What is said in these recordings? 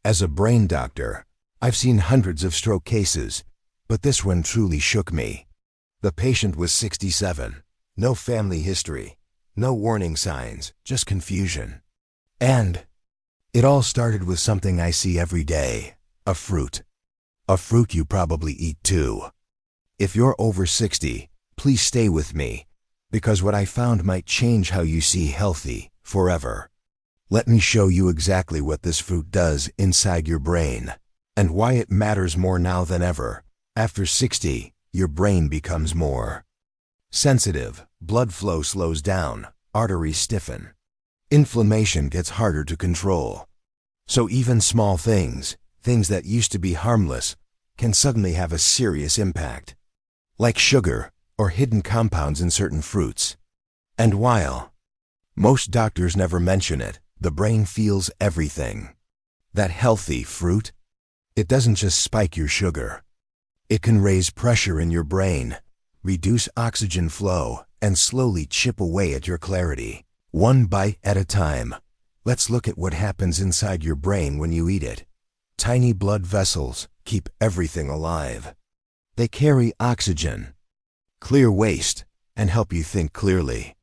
As a brain doctor, I've seen hundreds of stroke cases, but this one truly shook me. The patient was 67, no family history, no warning signs, just confusion. And it all started with something I see every day, a fruit. A fruit you probably eat too. If you're over 60, please stay with me, because what I found might change how you see healthy forever. Let me show you exactly what this fruit does inside your brain, and why it matters more now than ever. After 60, your brain becomes more sensitive, blood flow slows down, arteries stiffen. Inflammation gets harder to control. So even small things that used to be harmless, can suddenly have a serious impact. Like sugar or hidden compounds in certain fruits. And while most doctors never mention it, the brain feels everything. That healthy fruit, it doesn't just spike your sugar. It can raise pressure in your brain, reduce oxygen flow, and slowly chip away at your clarity. One bite at a time. Let's look at what happens inside your brain when you eat it. Tiny blood vessels keep everything alive. They carry oxygen, clear waste, and help you think clearly.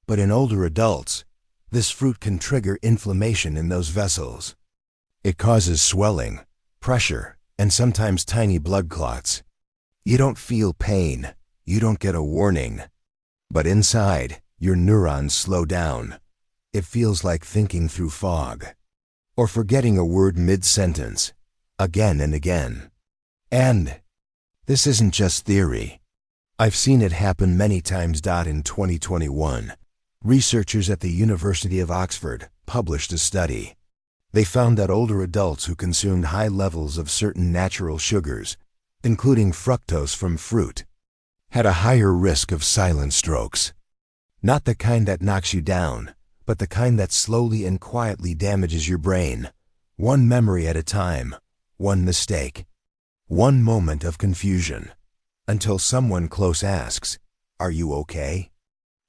But in older adults, this fruit can trigger inflammation in those vessels. It causes swelling, pressure, and sometimes tiny blood clots. You don't feel pain, you don't get a warning. But inside, your neurons slow down. It feels like thinking through fog, or forgetting a word mid-sentence, again and again. And this isn't just theory. I've seen it happen many times. In 2021, researchers at the University of Oxford published a study. They found that older adults who consumed high levels of certain natural sugars, including fructose from fruit, had a higher risk of silent strokes. Not the kind that knocks you down, but the kind that slowly and quietly damages your brain, one memory at a time, one mistake, one moment of confusion, until someone close asks, "Are you okay?"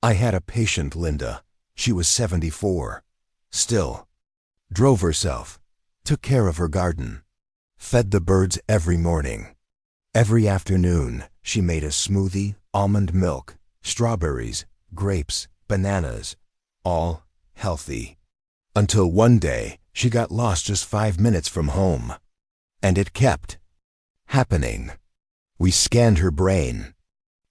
I had a patient, Linda. She was 74. Still, drove herself, took care of her garden, fed the birds every morning. Every afternoon, she made a smoothie, almond milk, strawberries, grapes, bananas, all healthy. Until one day, she got lost just 5 minutes from home. And it kept happening. We scanned her brain.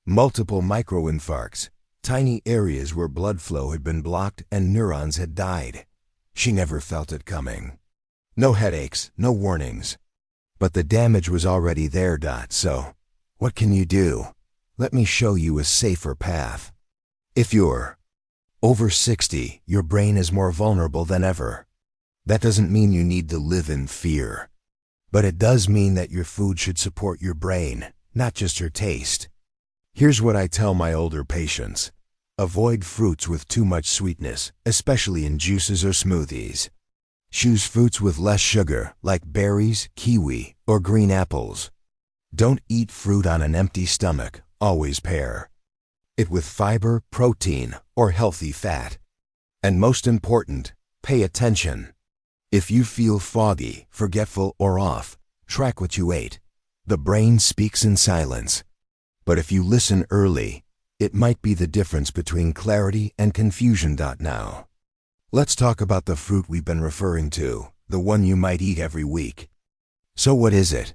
Multiple microinfarcts, tiny areas where blood flow had been blocked and neurons had died. She never felt it coming. No headaches, no warnings. But the damage was already there. So, what can you do? Let me show you a safer path. If you're over 60, your brain is more vulnerable than ever. That doesn't mean you need to live in fear. But it does mean that your food should support your brain, not just your taste. Here's what I tell my older patients. Avoid fruits with too much sweetness, especially in juices or smoothies. Choose fruits with less sugar, like berries, kiwi, or green apples. Don't eat fruit on an empty stomach, always pair it with fiber, protein, or healthy fat. And most important, pay attention. If you feel foggy, forgetful, or off, track what you ate. The brain speaks in silence. But if you listen early, it might be the difference between clarity and confusion. Now, let's talk about the fruit we've been referring to, the one you might eat every week. So what is it?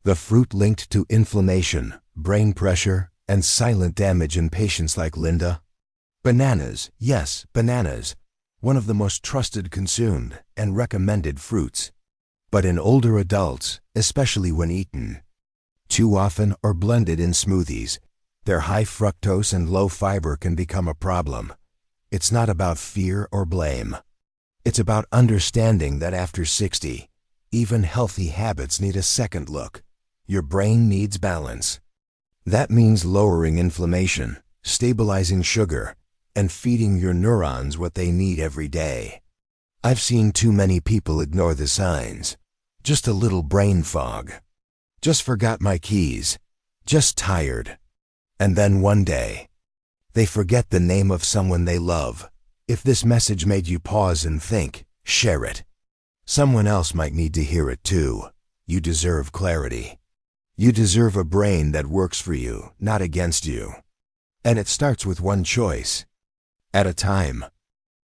The fruit linked to inflammation, brain pressure, and silent damage in patients like Linda? Bananas. Yes, bananas. One of the most trusted, consumed, and recommended fruits. But in older adults, especially when eaten too often or blended in smoothies, their high fructose and low fiber can become a problem. It's not about fear or blame. It's about understanding that after 60, even healthy habits need a second look. Your brain needs balance. That means lowering inflammation, stabilizing sugar, and feeding your neurons what they need every day. I've seen too many people ignore the signs. Just a little brain fog. Just forgot my keys. Just tired. And then one day, they forget the name of someone they love. If this message made you pause and think, share it. Someone else might need to hear it too. You deserve clarity. You deserve a brain that works for you, not against you. And it starts with one choice at a time.